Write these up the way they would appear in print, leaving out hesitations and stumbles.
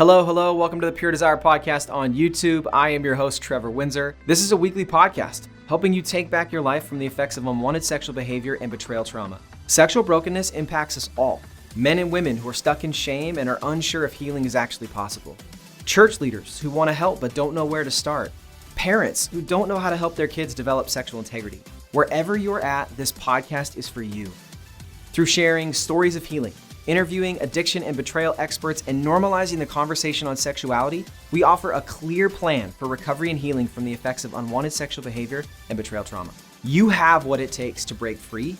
Hello, hello. Welcome to the Pure Desire Podcast on YouTube. I am your host, Trevor Windsor. This is a weekly podcast helping you take back your life from the effects of unwanted sexual behavior and betrayal trauma. Sexual brokenness impacts us all, men and women who are stuck in shame and are unsure if healing is actually possible. Church leaders who want to help but don't know where to start. Parents who don't know how to help their kids develop sexual integrity. Wherever you're at, this podcast is for you. Through sharing stories of healing, interviewing addiction and betrayal experts, and normalizing the conversation on sexuality, we offer a clear plan for recovery and healing from the effects of unwanted sexual behavior and betrayal trauma. You have what it takes to break free,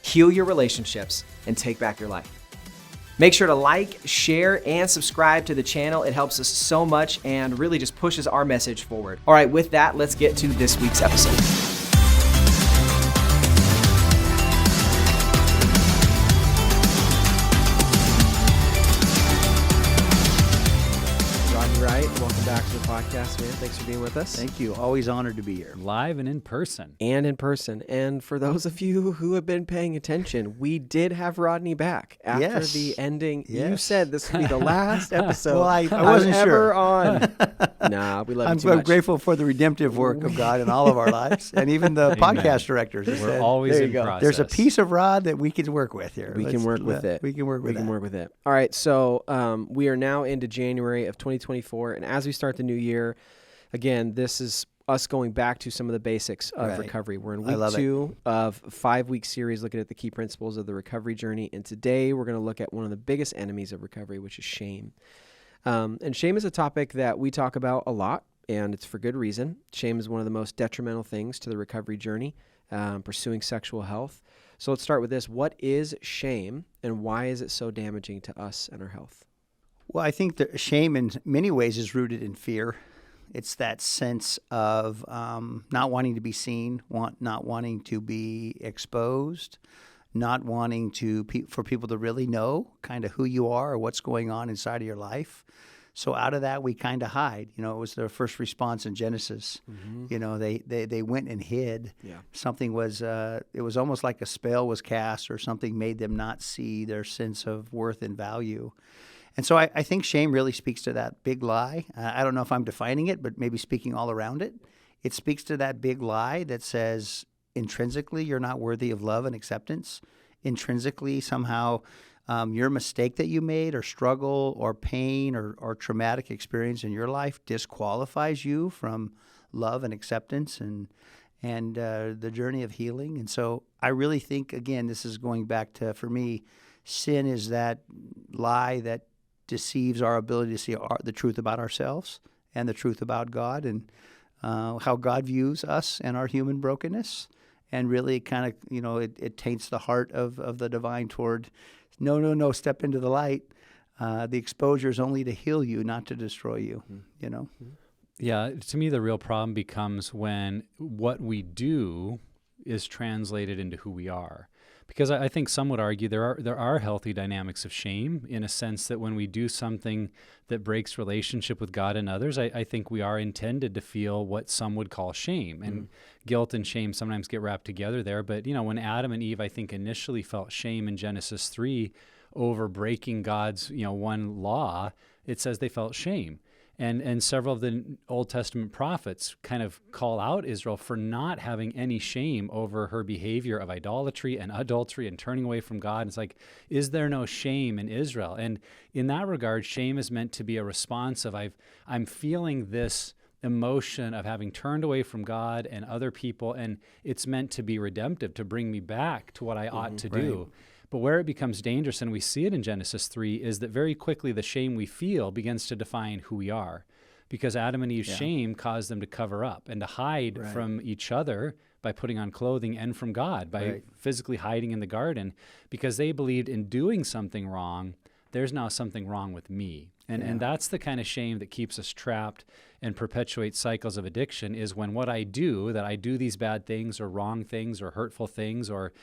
heal your relationships, and take back your life. Make sure to like, share, and subscribe to the channel. It helps us so much and really just pushes our message forward. All right, with that, let's get to this week's episode. Rodney Wright, welcome back to the podcast, man. Thanks for being with us. Thank you. Always honored to be here. Live and in person. And for those of you who have been paying attention, we did have Rodney back after the ending. Yes. You said this would be the last episode Well, I wasn't ever sure. on. Nah, we love you too I'm much. grateful for the redemptive work of God in all of our lives, and even the podcast directors. We're said, always there you in go. process. There's a piece of Rod that we can work with here. We can work with it. We can work with it. All right, so we are now into January of 2024, and as we start the new year, again, this is us going back to some of the basics of Right. recovery. We're in I love week 2 of a 5-week series looking at the key principles of the recovery journey, and today we're going to look at one of the biggest enemies of recovery, which is shame. And shame is a topic that we talk about a lot, and it's for good reason. Shame is one of the most detrimental things to the recovery journey, pursuing sexual health. So let's start with this. What is shame, and why is it so damaging to us and our health? Well, I think that shame in many ways is rooted in fear. It's that sense of not wanting to be seen, not wanting to be exposed, not wanting for people to really know kind of who you are or what's going on inside of your life. So out of that, we kind of hide. You know, it was their first response in Genesis. Mm-hmm. You know, they went and hid. Yeah. Something was, it was almost like a spell was cast or something made them not see their sense of worth and value. And so I think shame really speaks to that big lie. I don't know if I'm defining it, but maybe speaking all around it. It speaks to that big lie that says intrinsically you're not worthy of love and acceptance. Intrinsically, somehow, your mistake that you made or struggle or pain or traumatic experience in your life disqualifies you from love and acceptance and the journey of healing. And so I really think, again, this is going back to, for me, sin is that lie that deceives our ability to see the truth about ourselves and the truth about God and how God views us and our human brokenness. And really kind of, you know, it taints the heart of the divine toward, no, step into the light. The exposure is only to heal you, not to destroy you, you know? Yeah, to me, the real problem becomes when what we do is translated into who we are. Because I think some would argue there are healthy dynamics of shame in a sense that when we do something that breaks relationship with God and others, I think we are intended to feel what some would call shame. And guilt and shame sometimes get wrapped together there. But, you know, when Adam and Eve, I think, initially felt shame in Genesis 3 over breaking God's, one law, it says they felt shame. And several of the Old Testament prophets kind of call out Israel for not having any shame over her behavior of idolatry and adultery and turning away from God. It's like, is there no shame in Israel? And in that regard, shame is meant to be a response of I'm feeling this emotion of having turned away from God and other people, and it's meant to be redemptive, to bring me back to what I ought to do. But where it becomes dangerous, and we see it in Genesis 3, is that very quickly the shame we feel begins to define who we are. Because Adam and Eve's shame caused them to cover up and to hide from each other by putting on clothing and from God, by physically hiding in the garden, because they believed in doing something wrong, there's now something wrong with me. And that's the kind of shame that keeps us trapped and perpetuates cycles of addiction, is when what I do, that I do these bad things or wrong things or hurtful things or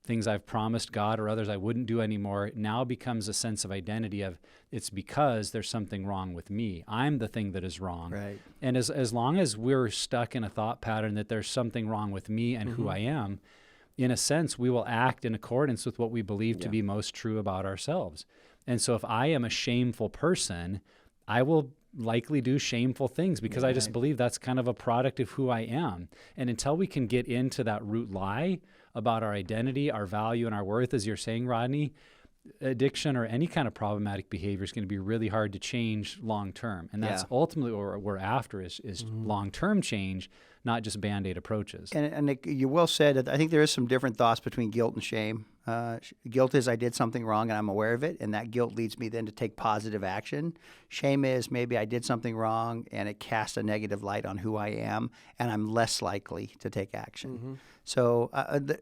things I've promised God or others I wouldn't do anymore, now becomes a sense of identity of it's because there's something wrong with me. I'm the thing that is wrong. Right. And as long as we're stuck in a thought pattern that there's something wrong with me and who I am, in a sense, we will act in accordance with what we believe to be most true about ourselves. And so if I am a shameful person, I will likely do shameful things because I just believe that's kind of a product of who I am. And until we can get into that root lie about our identity, our value, and our worth, as you're saying, Rodney, addiction or any kind of problematic behavior is going to be really hard to change long term. And that's ultimately what we're after is long-term change, not just Band-Aid approaches. And you well said, I think there is some different thoughts between guilt and shame. Guilt is I did something wrong and I'm aware of it, and that guilt leads me then to take positive action. Shame is maybe I did something wrong and it casts a negative light on who I am, and I'm less likely to take action. So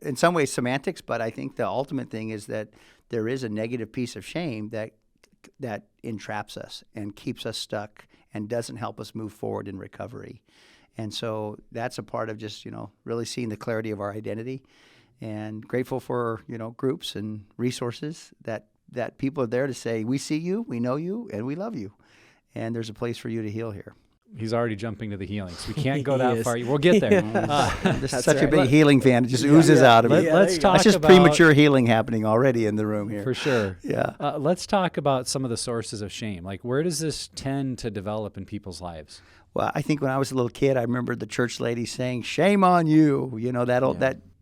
in some ways semantics, but I think the ultimate thing is that there is a negative piece of shame that entraps us and keeps us stuck and doesn't help us move forward in recovery. And so that's a part of just, really seeing the clarity of our identity, and grateful for, groups and resources that people are there to say, we see you, we know you, and we love you. And there's a place for you to heal here. He's already jumping to the healing, so we can't go that far. We'll get there. This is such a big healing fan. It just oozes out of me. Let's talk That's just about premature healing happening already in the room here. For sure. Yeah. Let's talk about some of the sources of shame. Like, where does this tend to develop in people's lives? Well, I think when I was a little kid, I remember the church lady saying, "Shame on you."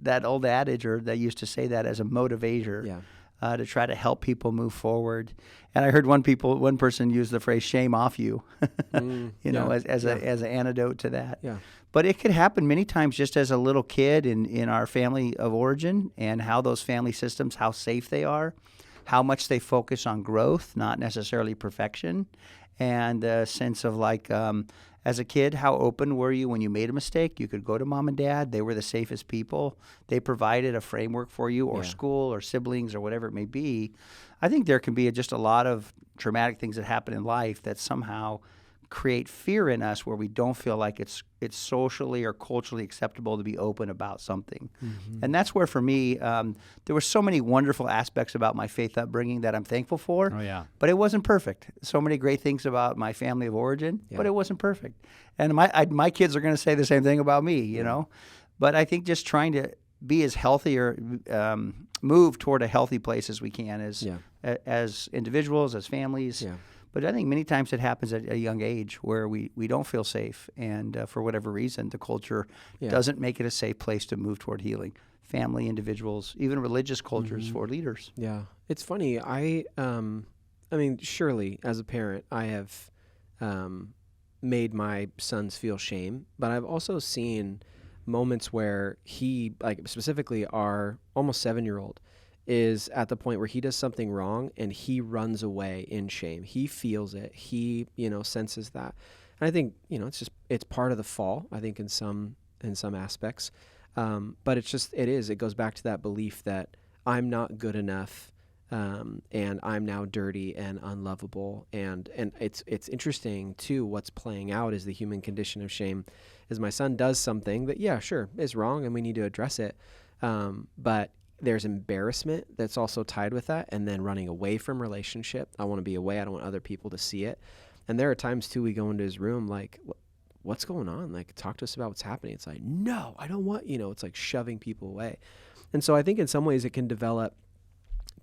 That old adage, or they used to say that as a motivator. To try to help people move forward. And I heard one person use the phrase "shame off you," as an antidote to that. Yeah. But it could happen many times just as a little kid in our family of origin, and how those family systems, how safe they are, how much they focus on growth, not necessarily perfection, and a sense of as a kid, how open were you when you made a mistake? You could go to mom and dad. They were the safest people. They provided a framework for you, or school, or siblings, or whatever it may be. I think there can be just a lot of traumatic things that happen in life that somehow create fear in us, where we don't feel like it's socially or culturally acceptable to be open about something. And that's where, for me, there were so many wonderful aspects about my faith upbringing that I'm thankful for. Oh, yeah. But it wasn't perfect. So many great things about my family of origin, but it wasn't perfect. And my kids are going to say the same thing about me, But I think just trying to be as healthy, or move toward a healthy place as we can as individuals, as families. Yeah. But I think many times it happens at a young age where we don't feel safe, and for whatever reason, the culture doesn't make it a safe place to move toward healing. Family, individuals, even religious cultures for leaders. Yeah. It's funny. I mean, surely as a parent, I have made my sons feel shame, but I've also seen moments where he, specifically our almost 7-year-old, is at the point where he does something wrong and he runs away in shame. He feels it. He, senses that. And I think, it's part of the fall, I think, in some aspects. But it goes back to that belief that I'm not good enough, and I'm now dirty and unlovable. And it's interesting too, what's playing out is the human condition of shame, is my son does something that, is wrong and we need to address it. But there's embarrassment that's also tied with that, and then running away from relationship. I want to be away. I don't want other people to see it. And there are times too, we go into his room like, what's going on? Like, talk to us about what's happening. It's like, no, I don't want, it's like shoving people away. And so I think in some ways it can develop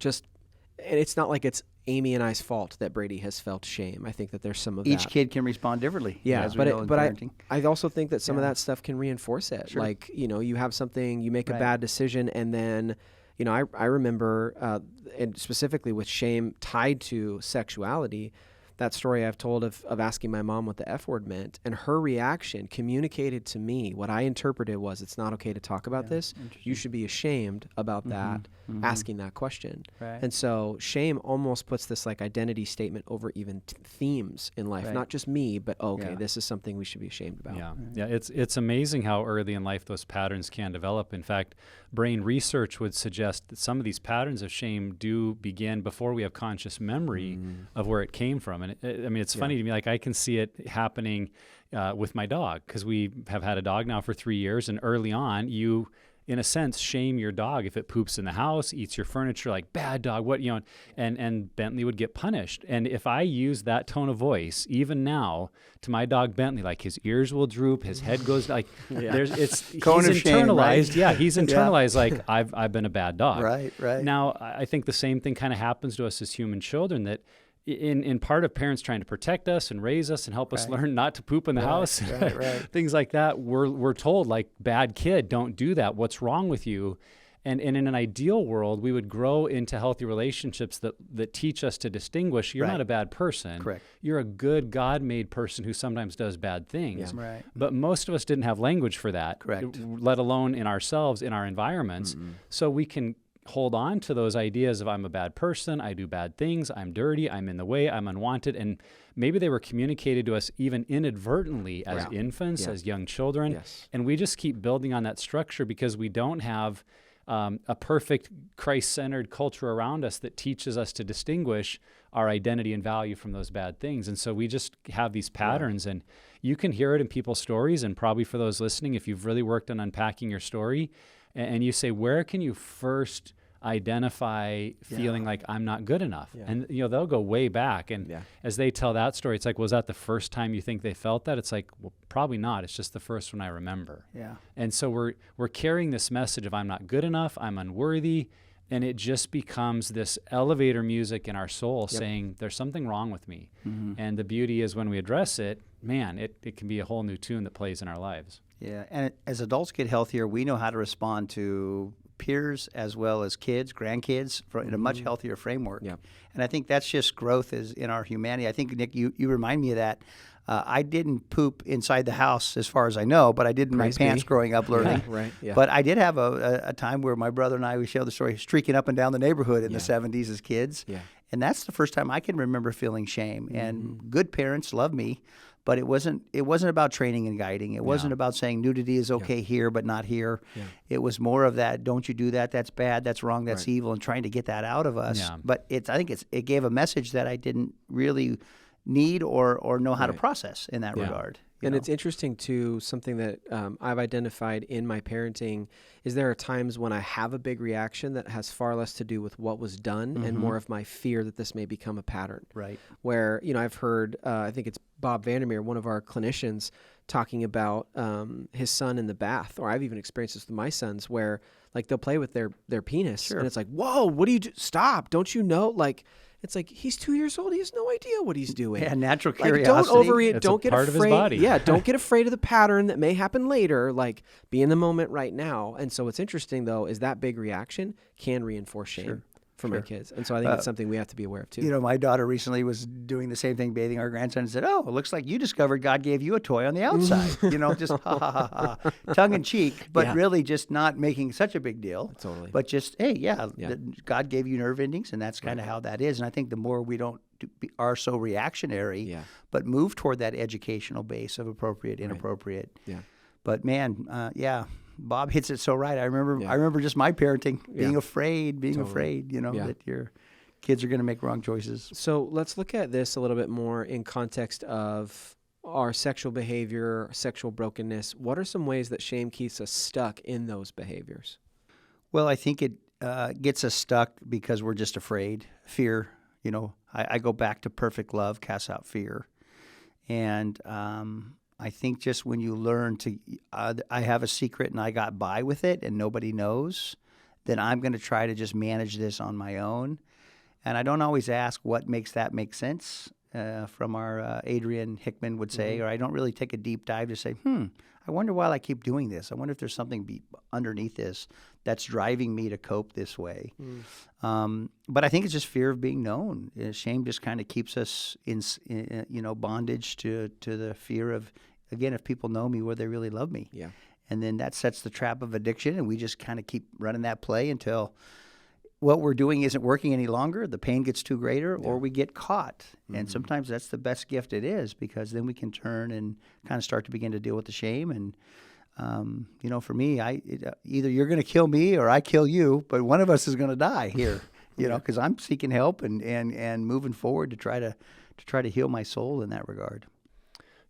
and it's not like it's Amy and I's fault that Brady has felt shame. I think that there's some of that. Each kid can respond differently. Yeah, as we know in parenting. I also think that some of that stuff can reinforce it. Sure. Like, you have something, you make a bad decision, and then, I remember, and specifically with shame tied to sexuality, that story I've told of asking my mom what the F word meant, and her reaction communicated to me what I interpreted was, it's not okay to talk about this. You should be ashamed about that, asking that question. Right. And so shame almost puts this identity statement over even themes in life, not just me, but this is something we should be ashamed about. Yeah, it's amazing how early in life those patterns can develop. In fact, brain research would suggest that some of these patterns of shame do begin before we have conscious memory of where it came from. And it's funny to me, I can see it happening with my dog, because we have had a dog now for 3 years, and early on you, in a sense, shame your dog if it poops in the house, eats your furniture, like, bad dog, what, and Bentley would get punished. And if I use that tone of voice, even now, to my dog Bentley, like, his ears will droop, his head goes, like, he's internalized. Shame, right? Yeah, he's internalized, like, I've been a bad dog. Right. Now, I think the same thing kind of happens to us as human children, that in part of parents trying to protect us and raise us and help us learn not to poop in the house, things like that, we're told, like, bad kid, don't do that. What's wrong with you? And in an ideal world, we would grow into healthy relationships that teach us to distinguish. You're not a bad person. Correct. You're a good God-made person who sometimes does bad things. Yeah. Right. But most of us didn't have language for that. Correct. Let alone in ourselves, in our environments. So we can hold on to those ideas of I'm a bad person, I do bad things, I'm dirty, I'm in the way, I'm unwanted. And maybe they were communicated to us even inadvertently as infants, as young children. Yes. And we just keep building on that structure because we don't have a perfect Christ-centered culture around us that teaches us to distinguish our identity and value from those bad things. And so we just have these patterns, and you can hear it in people's stories. And probably for those listening, if you've really worked on unpacking your story and you say, where can you first identify feeling like I'm not good enough? And they'll go way back, and as they tell that story, it's like, was that the first time you think they felt that? It's like, well, probably not. It's just the first one I remember. And so we're carrying this message of I'm not good enough, I'm unworthy, and it just becomes this elevator music in our soul saying there's something wrong with me. And the beauty is when we address it, man, it can be a whole new tune that plays in our lives. And as adults get healthier, we know how to respond to peers as well as kids, grandkids, in a much healthier framework. And I think that's just growth is in our humanity. I think, Nick, you remind me of that. I didn't poop inside the house as far as I know, but I did in my pants growing up learning. But I did have a time where my brother and I, we share the story, streaking up and down the neighborhood in the 70s as kids. And that's the first time I can remember feeling shame. And good parents love me. But it wasn't about training and guiding. It wasn't about saying nudity is okay here, but not here. It was more of that, don't you do that, that's bad, that's wrong, that's evil, and trying to get that out of us. But I think it gave a message that I didn't really need or know how to process in that regard. And it's interesting, too, something that I've identified in my parenting is there are times when I have a big reaction that has far less to do with what was done and more of my fear that this may become a pattern. Where, I've heard, I think it's Bob Vandermeer, one of our clinicians, talking about his son in the bath, or I've even experienced this with my sons, where like they'll play with their penis, and it's like, whoa, what do you do? Stop! Don't you know? Like, it's like he's 2 years old; he has no idea what he's doing. Natural curiosity. Like, don't overreact. Don't get part afraid. Of his body. Don't get afraid of the pattern that may happen later. Like, be in the moment right now. And so, what's interesting though is that big reaction can reinforce shame. For my kids. And so I think it's something we have to be aware of too. My daughter recently was doing the same thing, bathing our grandson, and said, oh, it looks like you discovered God gave you a toy on the outside. Just ha, ha, ha, ha, tongue in cheek, but really just not making such a big deal. Totally. But just, hey, God gave you nerve endings, and that's kind of how that is. And I think the more we are so reactionary, but move toward that educational base of appropriate, inappropriate. But man, Bob hits it so right. I remember just my parenting, being afraid, that your kids are going to make wrong choices. So let's look at this a little bit more in context of our sexual behavior, sexual brokenness. What are some ways that shame keeps us stuck in those behaviors? Well, I think it gets us stuck because we're just afraid. Fear, I go back to perfect love casts out fear. And I think just when you learn to, I have a secret and I got by with it and nobody knows, then I'm going to try to just manage this on my own. And I don't always ask what makes that make sense, from our Adrian Hickman would say, or I don't really take a deep dive to say, I wonder why I keep doing this. I wonder if there's something underneath this that's driving me to cope this way. But I think it's just fear of being known. Shame just kind of keeps us in bondage to the fear of, again, if people know me, will they really love me? And then that sets the trap of addiction, and we just kind of keep running that play until what we're doing isn't working any longer, the pain gets too greater, or we get caught. And sometimes that's the best gift it is, because then we can turn and kind of start to begin to deal with the shame. And, for me, either you're going to kill me or I kill you, but one of us is going to die here, because I'm seeking help and moving forward to try to heal my soul in that regard.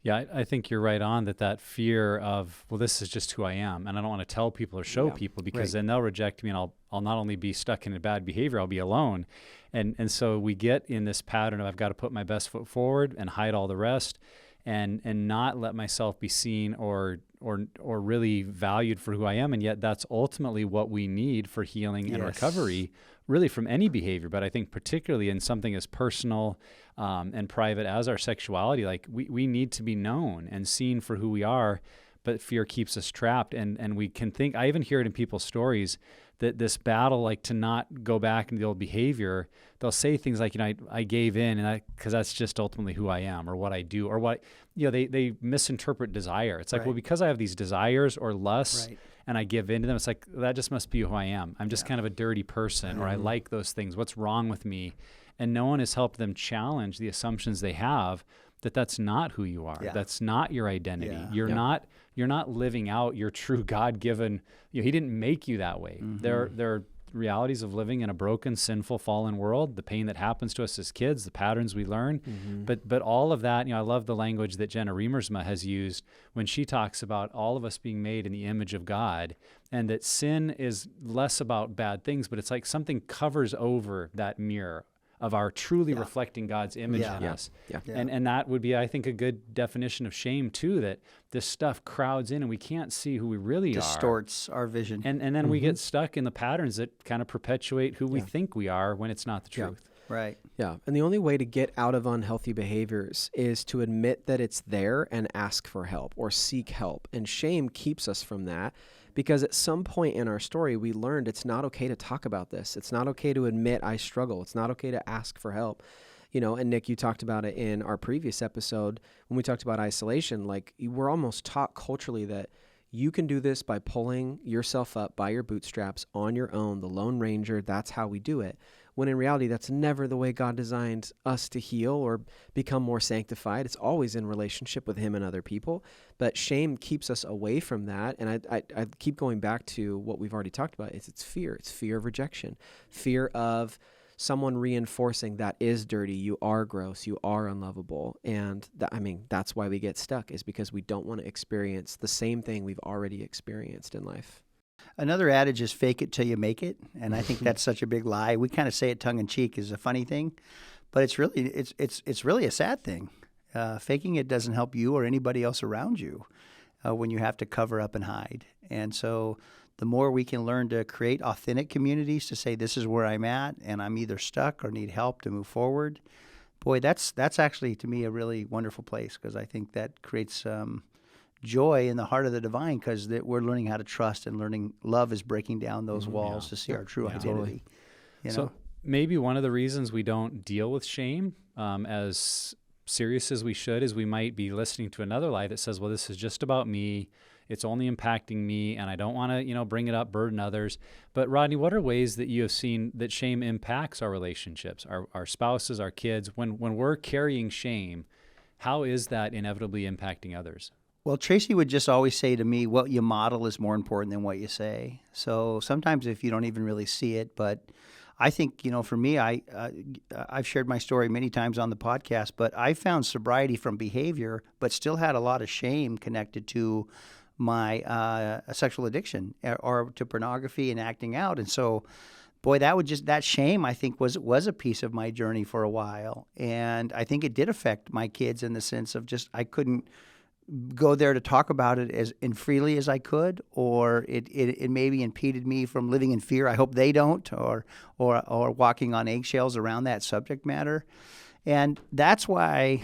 Yeah, I think you're right on that fear of, well, this is just who I am, and I don't want to tell people or show people, because then they'll reject me, and I'll not only be stuck in a bad behavior, I'll be alone. And so we get in this pattern of I've got to put my best foot forward and hide all the rest, and not let myself be seen or really valued for who I am. And yet that's ultimately what we need for healing and recovery, really from any behavior, but I think particularly in something as personal and private as our sexuality, like we need to be known and seen for who we are, but fear keeps us trapped. And we can think, I even hear it in people's stories, that this battle, like to not go back into the old behavior, they'll say things like, I gave in and because that's just ultimately who I am or what I do or what, they misinterpret desire. It's like, well, because I have these desires or lusts and I give in to them, it's like, that just must be who I am. I'm just kind of a dirty person or I like those things. What's wrong with me? And no one has helped them challenge the assumptions they have that that's not who you are. That's not your identity. You're not living out your true God-given, he didn't make you that way. There are realities of living in a broken, sinful, fallen world, the pain that happens to us as kids, the patterns we learn. But all of that, I love the language that Jenna Riemersma has used when she talks about all of us being made in the image of God, and that sin is less about bad things, but it's like something covers over that mirror of our truly reflecting God's image in us. And that would be, I think, a good definition of shame too, that this stuff crowds in and we can't see who we really distorts our vision. And then we get stuck in the patterns that kind of perpetuate who we think we are when it's not the truth. Right. Yeah. And the only way to get out of unhealthy behaviors is to admit that it's there and ask for help or seek help. And shame keeps us from that. Because at some point in our story, we learned it's not okay to talk about this. It's not okay to admit I struggle. It's not okay to ask for help. And Nick, you talked about it in our previous episode when we talked about isolation. Like, we're almost taught culturally that you can do this by pulling yourself up by your bootstraps on your own, the Lone Ranger. That's how we do it. When in reality, that's never the way God designed us to heal or become more sanctified. It's always in relationship with Him and other people. But shame keeps us away from that. And I keep going back to what we've already talked about. It's fear. It's fear of rejection, fear of someone reinforcing that is dirty, you are gross, you are unlovable. And that's why we get stuck, is because we don't want to experience the same thing we've already experienced in life. Another adage is fake it till you make it, and I think that's such a big lie. We kind of say it tongue in cheek is a funny thing, but it's really a sad thing. Faking it doesn't help you or anybody else around you when you have to cover up and hide. And so the more we can learn to create authentic communities to say this is where I'm at and I'm either stuck or need help to move forward, boy, that's actually to me a really wonderful place, because I think that creates joy in the heart of the divine, because we're learning how to trust and learning love is breaking down those walls to see our true identity. So maybe one of the reasons we don't deal with shame as serious as we should is we might be listening to another lie that says, well, this is just about me. It's only impacting me, and I don't want to, bring it up, burden others. But Rodney, what are ways that you have seen that shame impacts our relationships, our spouses, our kids? When we're carrying shame, how is that inevitably impacting others? Well, Tracy would just always say to me, what you model is more important than what you say. So sometimes if you don't even really see it, but I think, for me, I've shared my story many times on the podcast, but I found sobriety from behavior, but still had a lot of shame connected to my sexual addiction or to pornography and acting out. And so, boy, that shame, I think, was a piece of my journey for a while. And I think it did affect my kids in the sense of just I couldn't go there to talk about it as freely as I could, or it maybe impeded me from living in fear. I hope they don't, or walking on eggshells around that subject matter. And that's why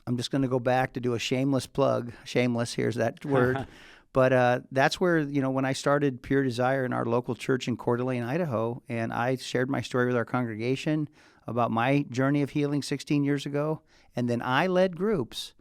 I'm just going to go back to do a shameless plug. Shameless, here's that word. But that's where, when I started Pure Desire in our local church in Coeur d'Alene, Idaho, and I shared my story with our congregation about my journey of healing 16 years ago, and then I led groups,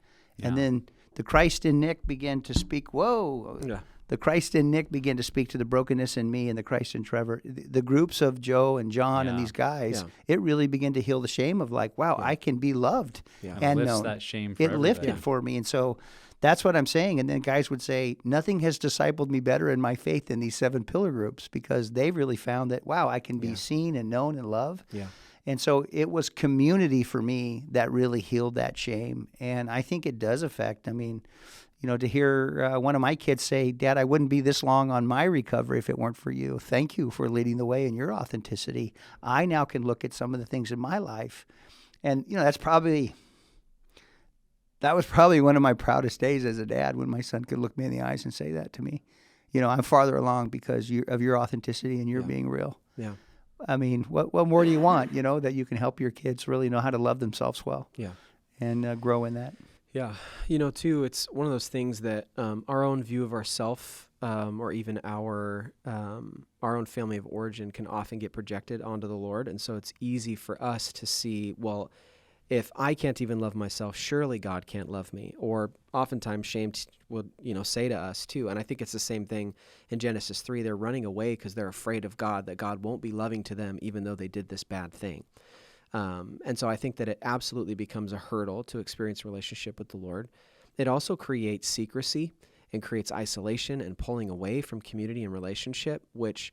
and then the Christ in Nick began to speak. The Christ in Nick began to speak to the brokenness in me, and the Christ in Trevor. The groups of Joe and John and these guys, it really began to heal the shame of like, wow, I can be loved and known. That shame for it lifted for me. And so that's what I'm saying. And then guys would say, nothing has discipled me better in my faith than these 7 pillar groups, because they really found that, wow, I can be seen and known and loved. Yeah. And so it was community for me that really healed that shame. And I think it does affect, to hear one of my kids say, Dad, I wouldn't be this long on my recovery if it weren't for you. Thank you for leading the way in your authenticity. I now can look at some of the things in my life. And, that was probably one of my proudest days as a dad, when my son could look me in the eyes and say that to me. I'm farther along because of your authenticity and you're being real. Yeah. I mean, what more do you want? That you can help your kids really know how to love themselves well. Yeah. And grow in that. Yeah. Too, it's one of those things that our own view of ourself, or even our own family of origin can often get projected onto the Lord. And so it's easy for us to see, well, if I can't even love myself, surely God can't love me. Or oftentimes shame would, say to us too. And I think it's the same thing in Genesis 3. They're running away because they're afraid of God, that God won't be loving to them even though they did this bad thing. And so I think that it absolutely becomes a hurdle to experience a relationship with the Lord. It also creates secrecy and creates isolation and pulling away from community and relationship, which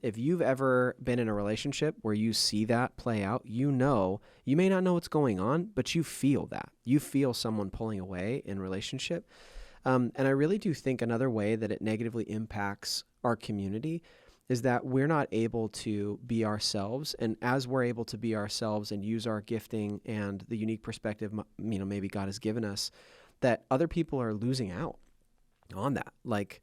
if you've ever been in a relationship where you see that play out, you may not know what's going on, but you feel that. You feel someone pulling away in relationship. And I really do think another way that it negatively impacts our community is that we're not able to be ourselves. And as we're able to be ourselves and use our gifting and the unique perspective, maybe God has given us, that other people are losing out on that. Like,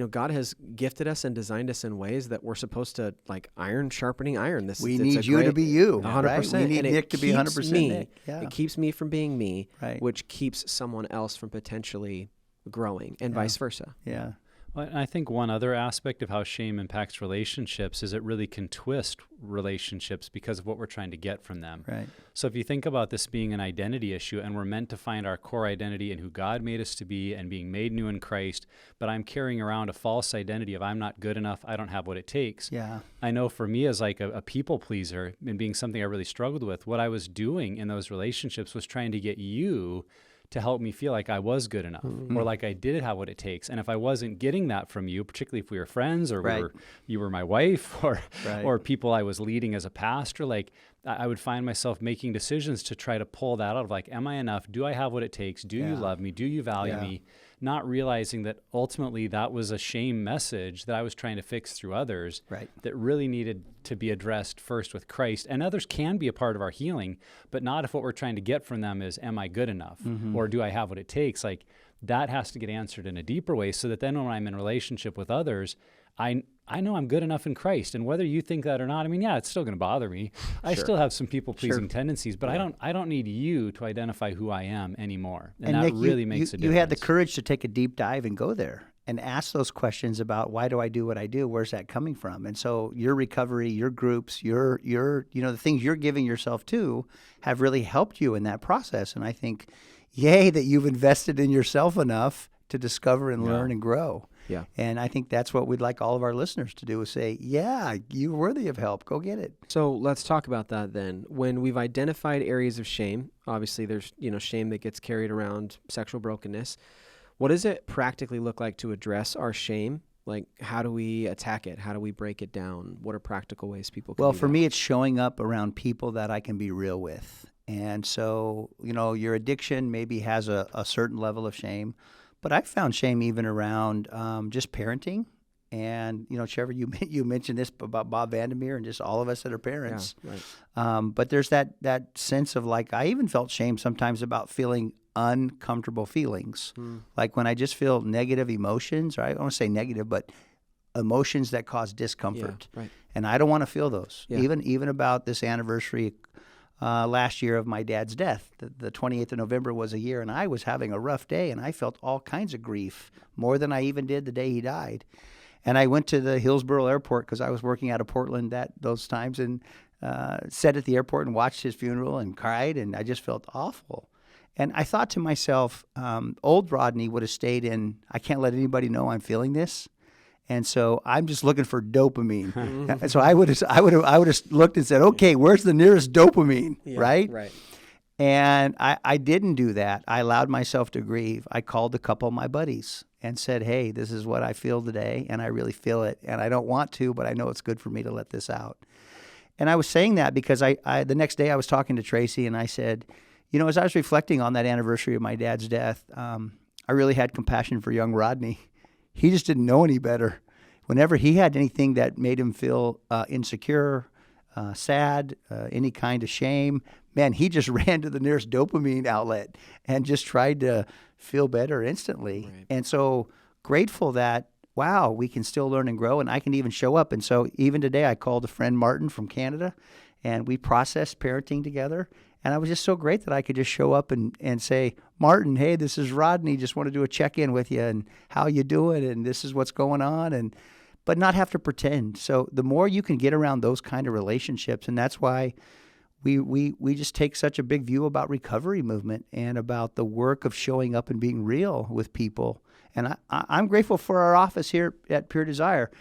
God has gifted us and designed us in ways that we're supposed to, like iron sharpening iron. We need you to be you, 100%. Right? We need Nick to be 100% Nick. Yeah. It keeps me from being me, right, which keeps someone else from potentially growing, and vice versa. Yeah. Well, and I think one other aspect of how shame impacts relationships is it really can twist relationships because of what we're trying to get from them. Right. So if you think about this being an identity issue, and we're meant to find our core identity in who God made us to be and being made new in Christ, but I'm carrying around a false identity of I'm not good enough, I don't have what it takes. Yeah. I know for me as like a people pleaser and being something I really struggled with, what I was doing in those relationships was trying to get you to help me feel like I was good enough, or like I did have what it takes. And if I wasn't getting that from you, particularly if we were friends, or you were my wife, or people I was leading as a pastor, like I would find myself making decisions to try to pull that out of like, am I enough? Do I have what it takes? Do you love me? Do you value me? Not realizing that ultimately that was a shame message that I was trying to fix through others, that really needed to be addressed first with Christ. And others can be a part of our healing, but not if what we're trying to get from them is, am I good enough? Or do I have what it takes? Like that has to get answered in a deeper way, so that then when I'm in relationship with others, I know I'm good enough in Christ. And whether you think that or not, I mean, it's still going to bother me. I still have some people-pleasing tendencies, but I don't need you to identify who I am anymore. And that Nick, really makes a difference. You had the courage to take a deep dive and go there and ask those questions about why do I do what I do? Where's that coming from? And so your recovery, your groups, your the things you're giving yourself to have really helped you in that process. And I think, yay, that you've invested in yourself enough to discover and learn and grow. Yeah. And I think that's what we'd like all of our listeners to do, is say, yeah, you're worthy of help. Go get it. So let's talk about that then. When we've identified areas of shame, obviously there's, shame that gets carried around, sexual brokenness. What does it practically look like to address our shame? Like, how do we attack it? How do we break it down? What are practical ways people can do for that? me, it's showing up around people that I can be real with. And so, your addiction maybe has a certain level of shame. But I found shame even around just parenting. And, Trevor, you mentioned this about Bob Vandermeer and just all of us that are parents. Yeah, right. But there's that sense of like, I even felt shame sometimes about feeling uncomfortable feelings. Like when I just feel negative emotions, or I don't want to say negative, but emotions that cause discomfort. Yeah, right. And I don't want to feel those. Yeah. Even about this anniversary last year of my dad's death. The 28th of November was a year, and I was having a rough day, and I felt all kinds of grief, more than I even did the day he died. And I went to the Hillsborough airport because I was working out of Portland those times, and sat at the airport and watched his funeral and cried, and I just felt awful. And I thought to myself, old Rodney would have stayed in, I can't let anybody know I'm feeling this. And so I'm just looking for dopamine. And so I would have looked and said, okay, where's the nearest dopamine, right? Right. And I didn't do that. I allowed myself to grieve. I called a couple of my buddies and said, hey, this is what I feel today, and I really feel it. And I don't want to, but I know it's good for me to let this out. And I was saying that because I the next day I was talking to Tracy, and I said, as I was reflecting on that anniversary of my dad's death, I really had compassion for young Rodney. He just didn't know any better. Whenever he had anything that made him feel insecure, sad, any kind of shame, man, he just ran to the nearest dopamine outlet and just tried to feel better instantly. Right. And so grateful that wow, we can still learn and grow, and I can even show up. And so even today, I called a friend, Martin, from Canada, and we processed parenting together. And I was just so great that I could just show up and say, Martin, hey, this is Rodney. Just want to do a check-in with you, and how you doing, and this is what's going on, but not have to pretend. So the more you can get around those kind of relationships, and that's why we just take such a big view about recovery movement and about the work of showing up and being real with people. And I'm grateful for our office here at Pure Desire.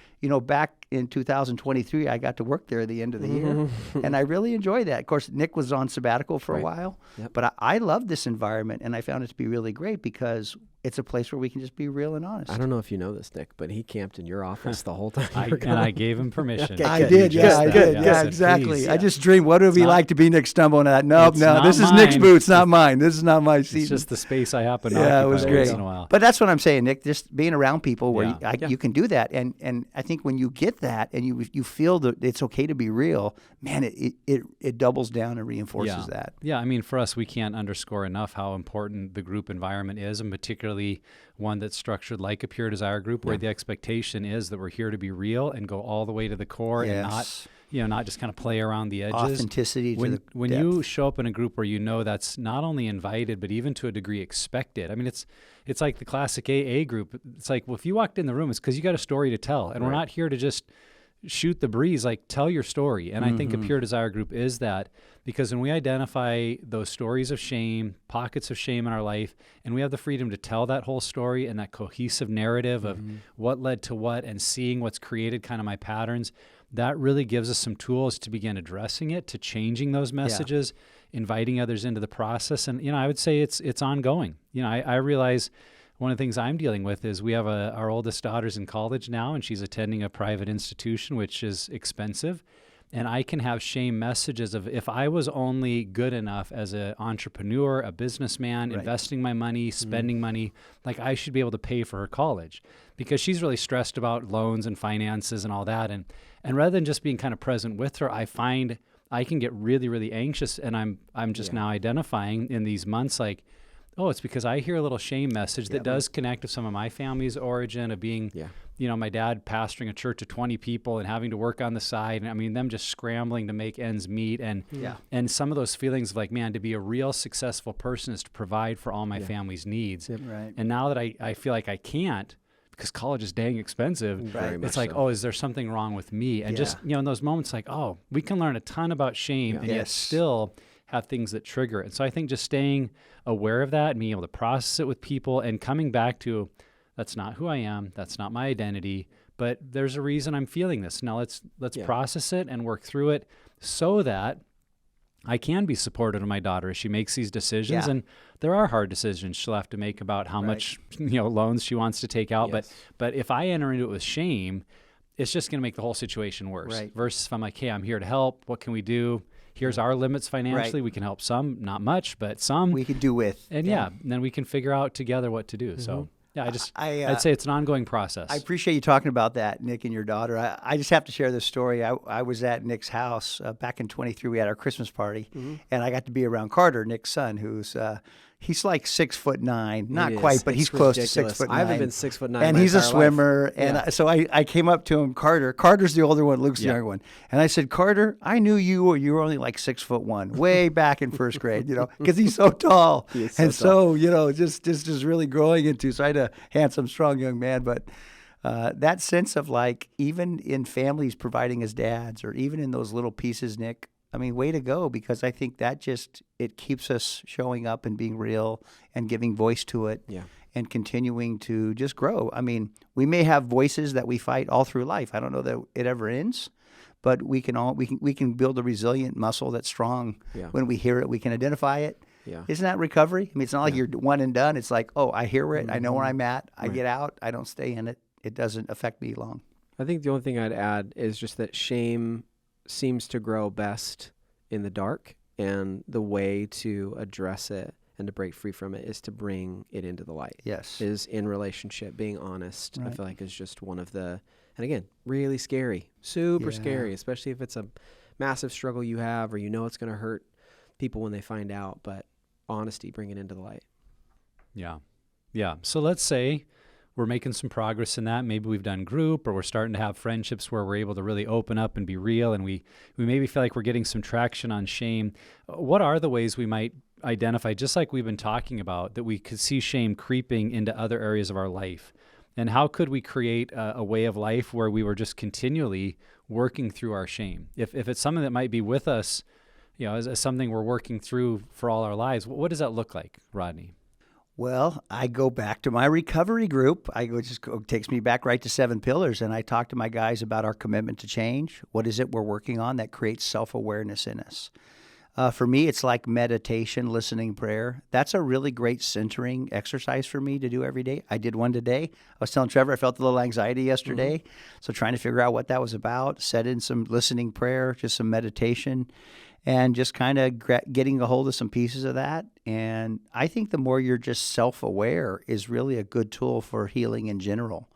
Back in 2023, I got to work there at the end of the year, and I really enjoyed that. Of course, Nick was on sabbatical for a while, but I love this environment, and I found it to be really great because it's a place where we can just be real and honest. I don't know if you know this, Nick, but he camped in your office the whole time. I gave him permission. Okay, I did, yeah, exactly. Please, I just dreamed, what would it be like to be Nick Stumble on that? No, this is mine. Nick's boots, not mine. This is not my seat. It's just the space I happen to Yeah, occupy it was once great. in a while. But that's what I'm saying, Nick, just being around people where Yeah. you can do that. And I think when you get that and you feel that it's okay to be real, man, it doubles down and reinforces that. Yeah, I mean, for us, we can't underscore enough how important the group environment is, and particularly one that's structured like a Pure Desire group, where the expectation is that we're here to be real and go all the way to the core, and not just kind of play around the edges. Authenticity to the when depth. you show up in a group where that's not only invited, but even to a degree expected. I mean, it's like the classic AA group. It's like, well, if you walked in the room, it's because you got a story to tell, and we're not here to just shoot the breeze. Like, tell your story. And I think a Pure Desire group is that, because when we identify those stories of shame, pockets of shame in our life, and we have the freedom to tell that whole story and that cohesive narrative of what led to what, and seeing what's created kind of my patterns, that really gives us some tools to begin addressing it, to changing those messages, inviting others into the process. And, I would say it's ongoing. I realize one of the things I'm dealing with is we have our oldest daughter's in college now, and she's attending a private institution, which is expensive. And I can have shame messages of, if I was only good enough as an entrepreneur, a businessman, investing my money, spending money, like I should be able to pay for her college, because she's really stressed about loans and finances and all that. And rather than just being kind of present with her, I find I can get really, really anxious. And I'm just now identifying in these months, like, oh, it's because I hear a little shame message that does connect with some of my family's origin of being, my dad pastoring a church of 20 people and having to work on the side. And I mean, them just scrambling to make ends meet. And some of those feelings of like, man, to be a real successful person is to provide for all my family's needs. Right. And now that I feel like I can't, because college is dang expensive, it's like, oh, is there something wrong with me? And just, in those moments, like, oh, we can learn a ton about shame and yet still have things that trigger it. And so I think just staying aware of that and being able to process it with people and coming back to, that's not who I am, that's not my identity, but there's a reason I'm feeling this. Now let's process it and work through it so that I can be supportive of my daughter as she makes these decisions. And there are hard decisions she'll have to make about how much loans she wants to take out. But if I enter into it with shame, it's just going to make the whole situation worse. Versus if I'm like, hey, I'm here to help. What can we do? Here's our limits financially. We can help some, not much, but some we could do with. And and then we can figure out together what to do. So I'd say it's an ongoing process. I appreciate you talking about that, Nick and your daughter. I just have to share this story. I was at Nick's house back in 23. We had our Christmas party, and I got to be around Carter, Nick's son, who's he's like 6'9", not quite, but he's close to 6'9". I haven't been 6'9", and he's a swimmer. And so I came up to him, Carter. Carter's the older one, Luke's the younger one, and I said, Carter, I knew you were only like 6'1", way back in first grade, because he's so tall, just really growing into. So I had a handsome, strong young man, but. That sense of like, even in families providing as dads, or even in those little pieces, Nick, I mean, way to go, because I think that it keeps us showing up and being real and giving voice to it and continuing to just grow. I mean, we may have voices that we fight all through life. I don't know that it ever ends, but we can build a resilient muscle that's strong. When we hear it, we can identify it. Isn't that recovery? I mean, it's not like you're one and done. It's like, oh, I hear it. I know where I'm at. I get out. I don't stay in it. It doesn't affect me long. I think the only thing I'd add is just that shame seems to grow best in the dark, and the way to address it and to break free from it is to bring it into the light. Is in relationship, being honest. I feel like is just one of the, and again, really scary, super scary, especially if it's a massive struggle you have, or it's going to hurt people when they find out, but honesty, bring it into the light. Yeah. So let's say we're making some progress in that. Maybe we've done group, or we're starting to have friendships where we're able to really open up and be real, and we maybe feel like we're getting some traction on shame. What are the ways we might identify, just like we've been talking about, that we could see shame creeping into other areas of our life? And how could we create a way of life where we were just continually working through our shame? If it's something that might be with us, as something we're working through for all our lives, what does that look like, Rodney? Well, I go back to my recovery group. It takes me back right to 7 pillars, and I talk to my guys about our commitment to change. What is it we're working on that creates self-awareness in us? For me, it's like meditation, listening, prayer. That's a really great centering exercise for me to do every day. I did one today. I was telling Trevor I felt a little anxiety yesterday, so trying to figure out what that was about, set in some listening prayer, just some meditation, and just kind of getting a hold of some pieces of that. And I think the more you're just self-aware is really a good tool for healing in general.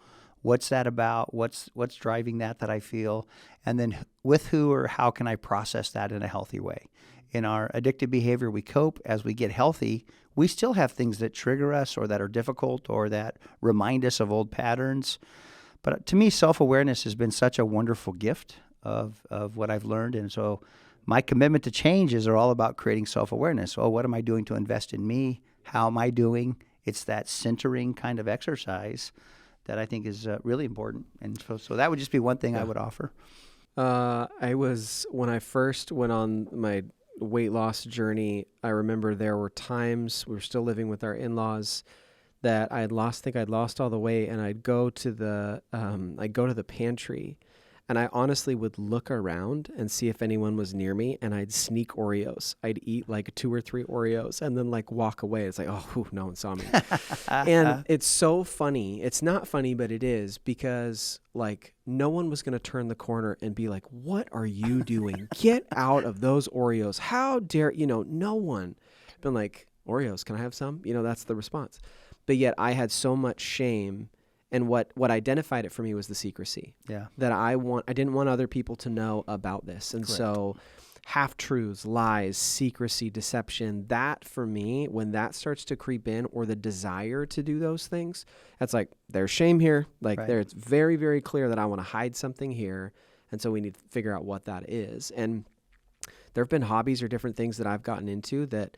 What's that about? What's driving that I feel? And then with who or how can I process that in a healthy way? In our addictive behavior, we cope. As we get healthy, we still have things that trigger us or that are difficult or that remind us of old patterns. But to me, self-awareness has been such a wonderful gift of what I've learned. And so my commitment to changes are all about creating self-awareness. Oh, what am I doing to invest in me? How am I doing? It's that centering kind of exercise that I think is really important. And so that would just be one thing I would offer. When I first went on my weight loss journey, I remember there were times we were still living with our in-laws that I'd lost all the weight, and I'd go to the pantry, and I honestly would look around and see if anyone was near me, and I'd sneak Oreos. I'd eat like 2 or 3 Oreos and then like walk away. It's like, oh, no one saw me. And it's so funny. It's not funny, but it is, because like no one was going to turn the corner and be like, what are you doing? Get out of those Oreos. How dare, no one. Been like, Oreos, can I have some? That's the response. But yet I had so much shame. And what identified it for me was the secrecy. Yeah. That I didn't want other people to know about this. And so half-truths, lies, secrecy, deception, that for me, when that starts to creep in, or the desire to do those things, that's like, there's shame here. Like it's very, very clear that I want to hide something here. And so we need to figure out what that is. And there have been hobbies or different things that I've gotten into that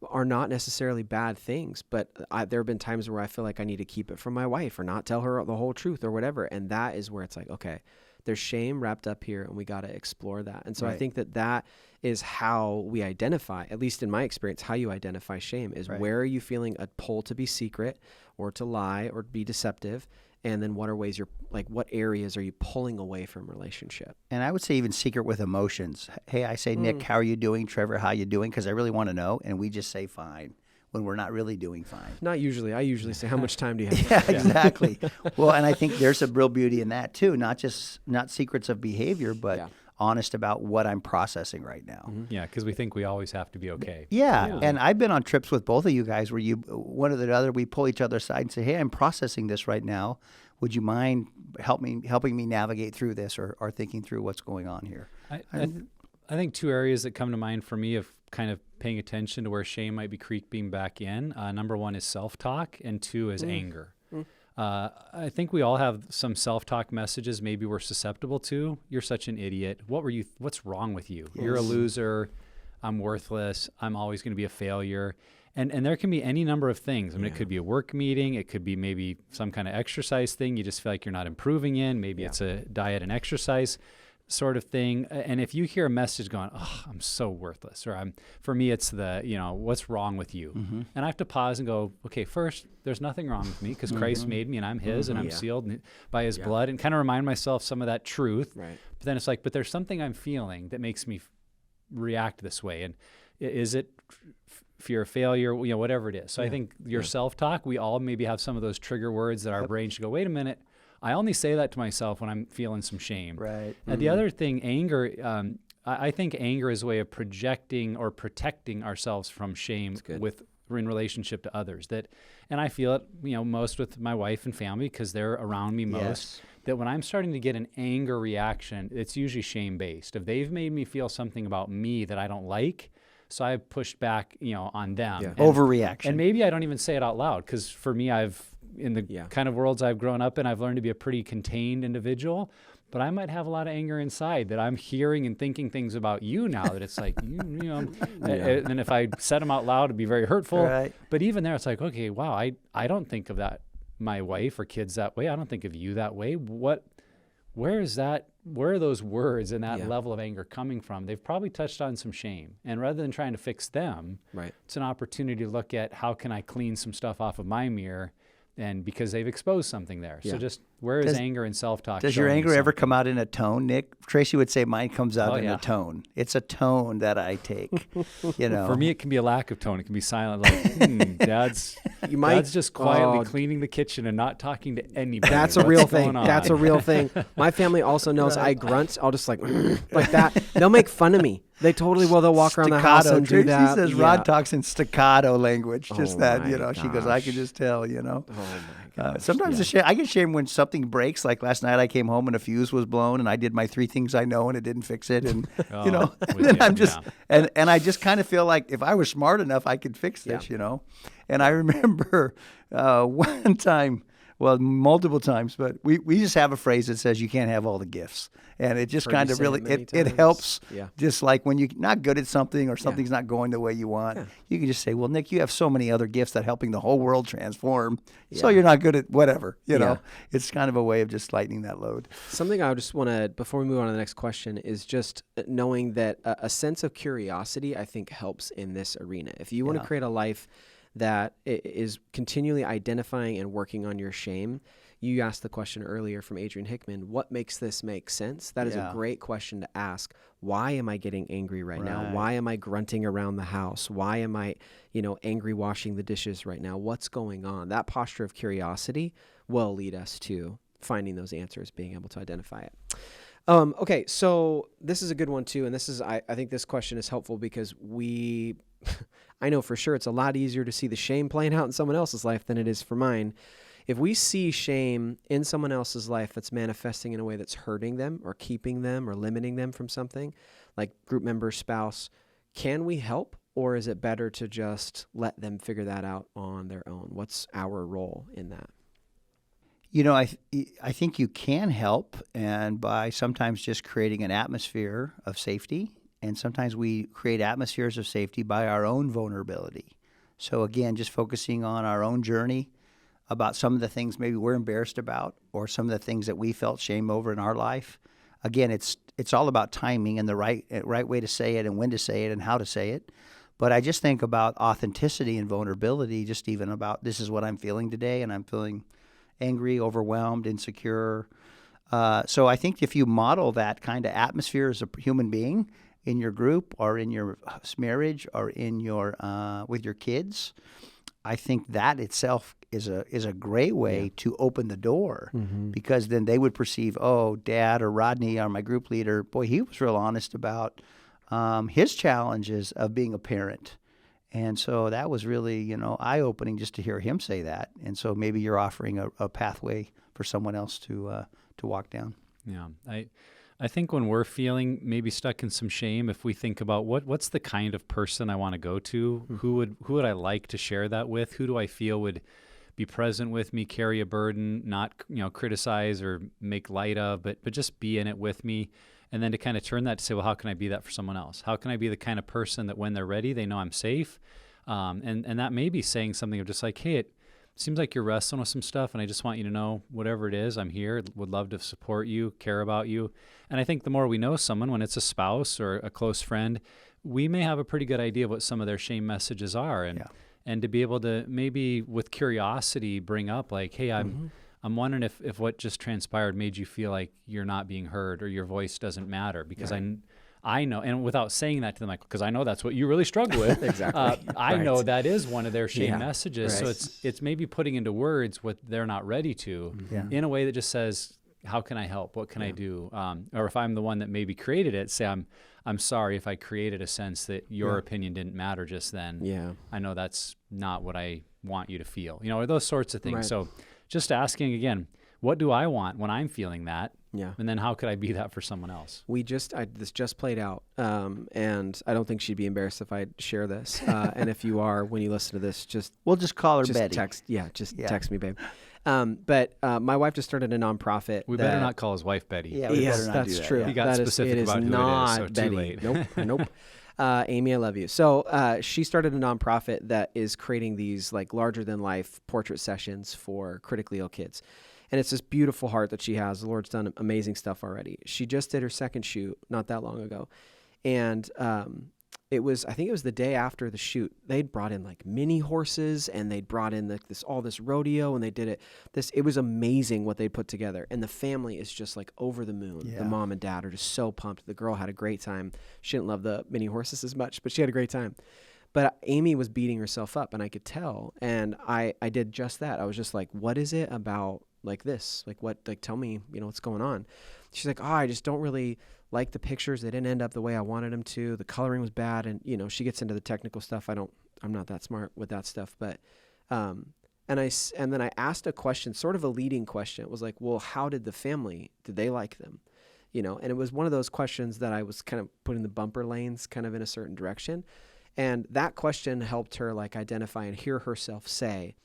are not necessarily bad things, but there have been times where I feel like I need to keep it from my wife or not tell her the whole truth or whatever. And that is where it's like, okay, there's shame wrapped up here and we got to explore that. And so I think that is how we identify, at least in my experience, how you identify shame is where are you feeling a pull to be secret or to lie or be deceptive? And then what areas are you pulling away from relationship? And I would say even secret with emotions. Hey, I say, Nick, how are you doing? Trevor, how are you doing? Because I really want to know. And we just say fine when we're not really doing fine. Not usually. I usually say, how much time do you have? Yeah, exactly. Well, and I think there's a real beauty in that too. Not secrets of behavior, but honest about what I'm processing right now. Mm-hmm. Yeah, because we think we always have to be okay. Yeah, and I've been on trips with both of you guys where one or the other, we pull each other aside and say, hey, I'm processing this right now. Would you mind helping me navigate through this or thinking through what's going on here? I think 2 areas that come to mind for me of kind of paying attention to where shame might be creeping back in. Number 1 is self-talk, and 2 is anger. I think we all have some self-talk messages maybe we're susceptible to. You're such an idiot. What's wrong with you? Yes. You're a loser. I'm worthless. I'm always going to be a failure. And there can be any number of things. I mean, it could be a work meeting. It could be maybe some kind of exercise thing you just feel like you're not improving in. Maybe it's a diet and exercise sort of thing. And if you hear a message going, oh, I'm so worthless, or for me, it's what's wrong with you? Mm-hmm. And I have to pause and go, okay, first, there's nothing wrong with me because Christ made me and I'm his and I'm sealed by his blood, and kind of remind myself some of that truth. Right. But then it's like, but there's something I'm feeling that makes me react this way. And is it fear of failure, whatever it is. So I think your self-talk, we all maybe have some of those trigger words that our brain should go, wait a minute, I only say that to myself when I'm feeling some shame. Right. And the other thing, anger, I think anger is a way of projecting or protecting ourselves from shame in relationship to others. And I feel it, most with my wife and family because they're around me most. That when I'm starting to get an anger reaction, it's usually shame-based. If they've made me feel something about me that I don't like, so I've pushed back, on them. Yeah. Overreaction. And maybe I don't even say it out loud because for me, I've in the kind of worlds I've grown up in, I've learned to be a pretty contained individual, but I might have a lot of anger inside that I'm hearing and thinking things about you now that it's like, you know, and if I said them out loud, it'd be very hurtful. Right. But even there, it's like, okay, wow, I don't think of that, my wife or kids that way. I don't think of you that way. Where are those words and that level of anger coming from? They've probably touched on some shame. And rather than trying to fix them, it's an opportunity to look at how can I clean some stuff off of my mirror, and because they've exposed something there. So just where is anger and self-talk? Does your anger ever come out in a tone, Nick? Tracy would say mine comes out in a tone. It's a tone that I take. You know, for me, it can be a lack of tone. It can be silent, like Dad's just quietly cleaning the kitchen and not talking to anybody. That's a real thing. That's a real thing. My family also knows I grunt. I'll just like that. They'll make fun of me. They totally will. They'll walk around the house and do that. She says Rod talks in staccato language. Just that, you know. She goes, I can just tell, you know. Oh my gosh. Sometimes I get shame when something breaks. Like last night, I came home and a fuse was blown, and I did my 3 things I know, and it didn't fix it. And you know, and then I'm just and I just kind of feel like if I was smart enough, I could fix this, you know. And I remember one time. Well, multiple times, but we just have a phrase that says you can't have all the gifts. And it just kind of really, it helps. Just like when you're not good at something or something's not going the way you want, you can just say, well, Nick, you have so many other gifts that helping the whole world transform. So you're not good at whatever, you know. It's kind of a way of just lightening that load. Something I just want to, before we move on to the next question, is just knowing that a sense of curiosity, I think, helps in this arena. If you want to create a life that is continually identifying and working on your shame. You asked the question earlier from Adrian Hickman, what makes this make sense? That is a great question to ask. Why am I getting angry right now? Why am I grunting around the house? Why am I, angry washing the dishes right now? What's going on? That posture of curiosity will lead us to finding those answers, being able to identify it. Okay, so this is a good one too, and this is I think this question is helpful because I know for sure it's a lot easier to see the shame playing out in someone else's life than it is for mine. If we see shame in someone else's life that's manifesting in a way that's hurting them or keeping them or limiting them from something, like group member, spouse, can we help, or is it better to just let them figure that out on their own? What's our role in that? You know, I think you can help, and by sometimes just creating an atmosphere of safety, and sometimes we create atmospheres of safety by our own vulnerability. So again, just focusing on our own journey about some of the things maybe we're embarrassed about, or some of the things that we felt shame over in our life. Again, it's all about timing and the right way to say it and when to say it and how to say it. But I just think about authenticity and vulnerability, just even about this is what I'm feeling today, and I'm feeling angry, overwhelmed, insecure. So I think if you model that kind of atmosphere as a human being in your group or in your marriage or in your with your kids, I think that itself is a great way to open the door, because then they would perceive, oh, Dad or Rodney or my group leader, boy, he was real honest about his challenges of being a parent. And so that was really, eye-opening just to hear him say that. And so maybe you're offering a pathway for someone else to walk down. Yeah, I think when we're feeling maybe stuck in some shame, if we think about what's the kind of person I want to go to, who would I like to share that with, who do I feel would be present with me, carry a burden, not criticize or make light of, but just be in it with me. And then to kind of turn that to say, well, how can I be that for someone else? How can I be the kind of person that when they're ready, they know I'm safe? And that may be saying something of just like, hey, it seems like you're wrestling with some stuff, and I just want you to know whatever it is, I'm here, would love to support you, care about you. And I think the more we know someone, when it's a spouse or a close friend, we may have a pretty good idea of what some of their shame messages are. And to be able to maybe with curiosity bring up like, hey, I'm wondering if what just transpired made you feel like you're not being heard or your voice doesn't matter, because I know, and without saying that to them, because I know that's what you really struggle with. Exactly. I know that is one of their shame messages. Right. So it's maybe putting into words what they're not ready to in a way that just says, how can I help? What can I do? Or if I'm the one that maybe created it, say, I'm sorry if I created a sense that your opinion didn't matter just then. Yeah. I know that's not what I want you to feel, or those sorts of things. Right. So just asking again, what do I want when I'm feeling that? Yeah. And then how could I be that for someone else? This just played out. And I don't think she'd be embarrassed if I share this. And if you are, when you listen to this, We'll just call her just Betty. text me, babe. But my wife just started a nonprofit. We better not call his wife Betty. Yeah, we Yes, better not that's do that. true. Yeah. He got That specific it is about who it is, not so too Betty. late. Nope. Amy, I love you. So she started a nonprofit that is creating these like larger than life portrait sessions for critically ill kids. And it's this beautiful heart that she has. The Lord's done amazing stuff already. She just did her second shoot not that long ago. And I think it was the day after the shoot. They'd brought in like mini horses, and they'd brought in all this rodeo, and they did it. It was amazing what they put together. And the family is just like over the moon. Yeah. The mom and dad are just so pumped. The girl had a great time. She didn't love the mini horses as much, but she had a great time. But Amy was beating herself up, and I could tell. And I did just that. I was just like, what is it about like this? Tell me, what's going on? She's like, I just don't really like the pictures. They didn't end up the way I wanted them to. The coloring was bad. And, she gets into the technical stuff. I'm not that smart with that stuff. But, and then I asked a question, sort of a leading question. It was like, well, how did did they like them? And it was one of those questions that I was kind of putting the bumper lanes kind of in a certain direction. And that question helped her like identify and hear herself say,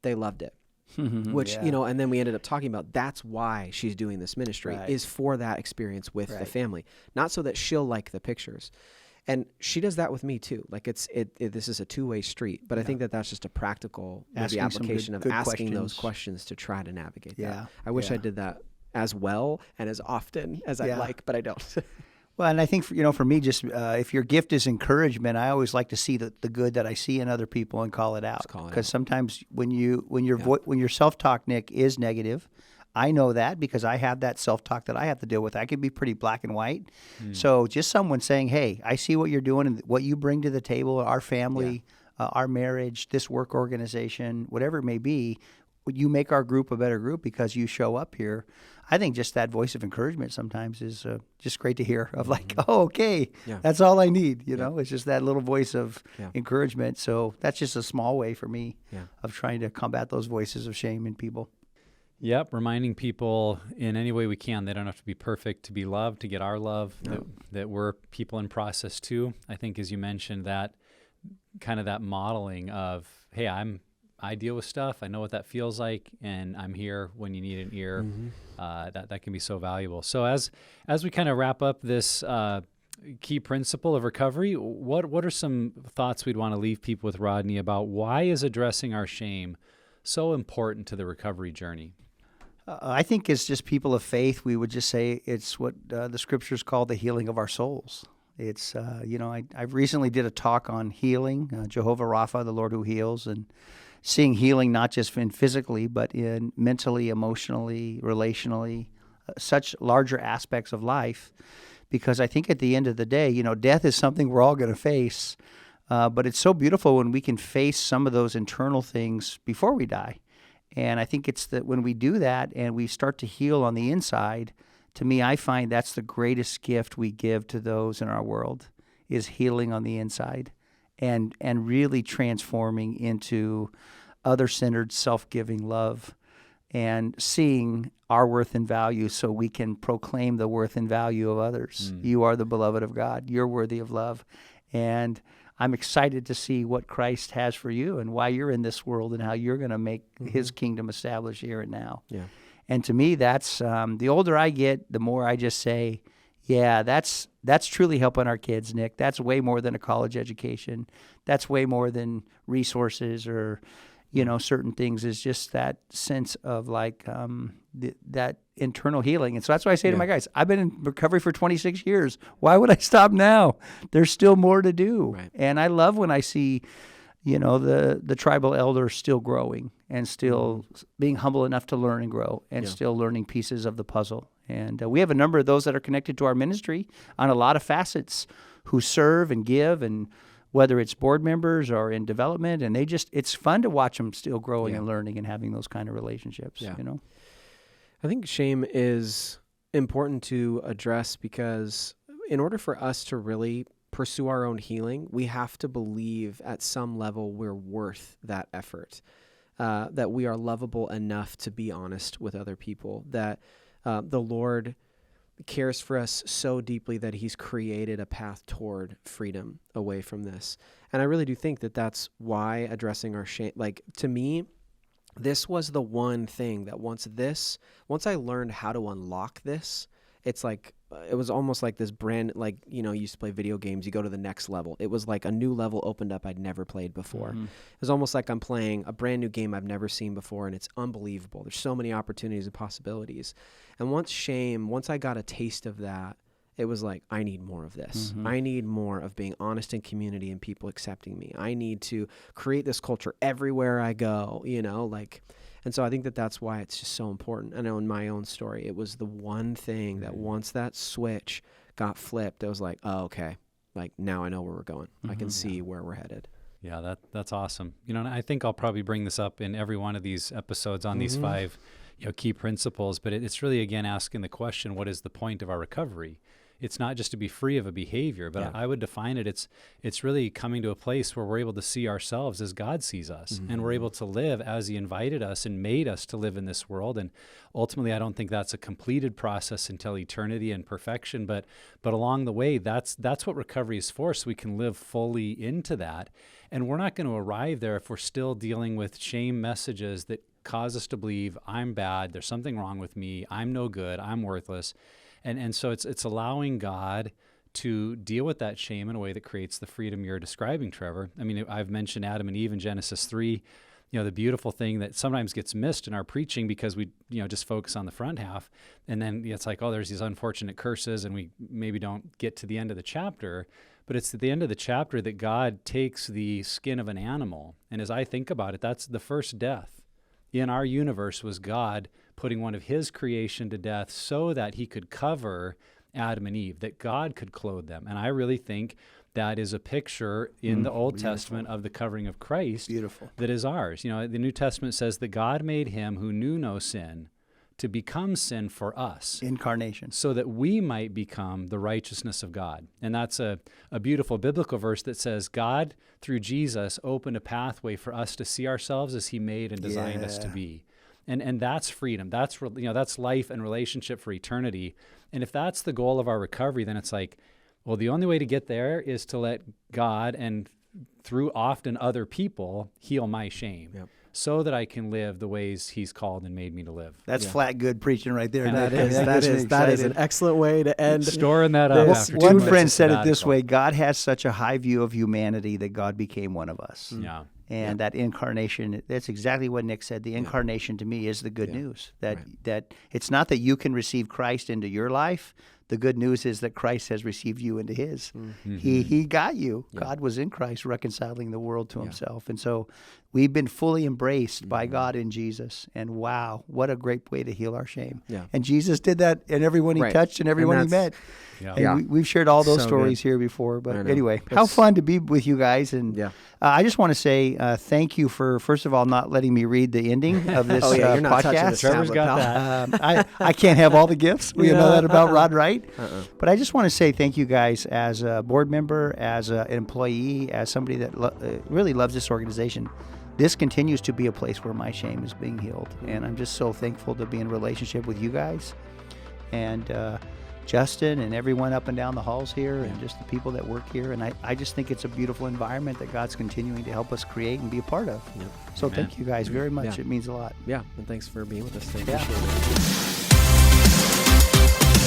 they loved it. Which, Yeah. and then we ended up talking about that's why she's doing this ministry, Right. is for that experience with the Right. family, not so that she'll like the pictures. And she does that with me too. Like this is a two-way street, but I think that's just a practical maybe Asking some application good of asking those questions. questions to try to navigate Yeah. that. I wish I Yeah. did that as well and as often as I'd Yeah. like, but I don't. Well, and I think, for me, just if your gift is encouragement, I always like to see the good that I see in other people and call it out. call it Because out. sometimes when your self-talk, Nick, is negative, I know that because I have that self-talk that I have to deal with. I can be pretty black and white. So just someone saying, hey, I see what you're doing and what you bring to the table, our family, our marriage, this work organization, whatever it may be, you make our group a better group because you show up here. I think just that voice of encouragement sometimes is just great to hear of like, oh, okay, Yeah. that's all I need. It's just that little voice of Yeah. encouragement. So that's just a small way for me Yeah. of trying to combat those voices of shame in people. Yep, reminding people in any way we can, they don't have to be perfect to be loved, to get our love, that we're people in process too. I think as you mentioned, that kind of that modeling of, hey, I deal with stuff, I know what that feels like, and I'm here when you need an ear. That can be so valuable. So as we kind of wrap up this key principle of recovery, what are some thoughts we'd want to leave people with, Rodney, about why is addressing our shame so important to the recovery journey? I think as just people of faith, we would just say it's what the scriptures call the healing of our souls. It's, I recently did a talk on healing, Jehovah Rapha, the Lord who heals, and seeing healing not just in physically, but in mentally, emotionally, relationally, such larger aspects of life. Because I think at the end of the day, death is something we're all going to face. But it's so beautiful when we can face some of those internal things before we die. And I think it's that when we do that and we start to heal on the inside, to me, I find that's the greatest gift we give to those in our world, is healing on the inside and really transforming into other-centered, self-giving love and seeing our worth and value so we can proclaim the worth and value of others. You are the beloved of God. You're worthy of love. And I'm excited to see what Christ has for you and why you're in this world and how you're going to make his kingdom established here and now. Yeah. And to me, that's the older I get, the more I just say, yeah, that's truly helping our kids, Nick. That's way more than a college education. That's way more than resources or, certain things. Is just that sense of like that internal healing. And so that's why I say to my guys, I've been in recovery for 26 years. Why would I stop now? There's still more to do. Right. And I love when I see, the tribal elder still growing and still being humble enough to learn and grow and still learning pieces of the puzzle. And we have a number of those that are connected to our ministry on a lot of facets who serve and give, and whether it's board members or in development, and it's fun to watch them still growing and learning and having those kind of relationships, I think shame is important to address because in order for us to really pursue our own healing, we have to believe at some level we're worth that effort. that we are lovable enough to be honest with other people, that the Lord cares for us so deeply that he's created a path toward freedom away from this. And I really do think that that's why addressing our shame, like, to me, this was the one thing that once I learned how to unlock this, it's like, it was almost like this brand, like, you know, you used to play video games, you go to the next level. It was like a new level opened up I'd never played before. It was almost like I'm playing a brand new game I've never seen before, and it's unbelievable. There's so many opportunities and possibilities. And once I got a taste of that, it was like, I need more of this. I need more of being honest in community and people accepting me. I need to create this culture everywhere I go, you know, like, and so I think that that's why it's just so important. I know in my own story, it was the one thing that once that switch got flipped, I was like, oh, okay, like now I know where we're going. I can see where we're headed. Yeah, that's awesome. You know, and I think I'll probably bring this up in every one of these episodes on these 5, you know, key principles, but it's really, again, asking the question, what is the point of our recovery? It's not just to be free of a behavior, but I would define it. It's really coming to a place where we're able to see ourselves as God sees us, and we're able to live as he invited us and made us to live in this world. And ultimately, I don't think that's a completed process until eternity and perfection, but along the way, that's what recovery is for, so we can live fully into that. And we're not going to arrive there if we're still dealing with shame messages that cause us to believe I'm bad, there's something wrong with me, I'm no good, I'm worthless. And so it's allowing God to deal with that shame in a way that creates the freedom you're describing, Trevor. I mean, I've mentioned Adam and Eve in Genesis 3, you know, the beautiful thing that sometimes gets missed in our preaching because we, you know, just focus on the front half. And then it's like, oh, there's these unfortunate curses, and we maybe don't get to the end of the chapter. But it's at the end of the chapter that God takes the skin of an animal. And as I think about it, that's the first death in our universe, was God putting one of his creation to death so that he could cover Adam and Eve, that God could clothe them. And I really think that is a picture in the Old Testament of the covering of Christ that is ours. You know, the New Testament says that God made him who knew no sin to become sin for us. Incarnation. So that we might become the righteousness of God. And that's a beautiful biblical verse that says God, through Jesus, opened a pathway for us to see ourselves as he made and designed us to be. And that's freedom. That's, you know, that's life and relationship for eternity. And if that's the goal of our recovery, then it's like, well, the only way to get there is to let God, and through often other people, heal my shame. So that I can live the ways he's called and made me to live. That's flat good preaching right there. That is an excellent way to end. Storing that up. One friend said it this way: God has such a high view of humanity that God became one of us. And that incarnation, that's exactly what Nick said. The incarnation to me is the good news. That it's not that you can receive Christ into your life. The good news is that Christ has received you into his. He got you. God was in Christ reconciling the world to himself. And so we've been fully embraced by God in Jesus. And wow, what a great way to heal our shame. And Jesus did that in everyone he touched and everyone he met. And we've shared all those stories here before. But anyway, how fun to be with you guys. And I just want to say thank you for, first of all, not letting me read the ending of this you're not Trevor's podcast. got that. I can't have all the gifts. We know that about Rodney Wright. But I just want to say thank you guys as a board member, as an employee, as somebody that really loves this organization. This continues to be a place where my shame is being healed. And I'm just so thankful to be in relationship with you guys and Justin and everyone up and down the halls here and just the people that work here. And I just think it's a beautiful environment that God's continuing to help us create and be a part of. So thank you guys very much. It means a lot. And thanks for being with us today. Appreciate it.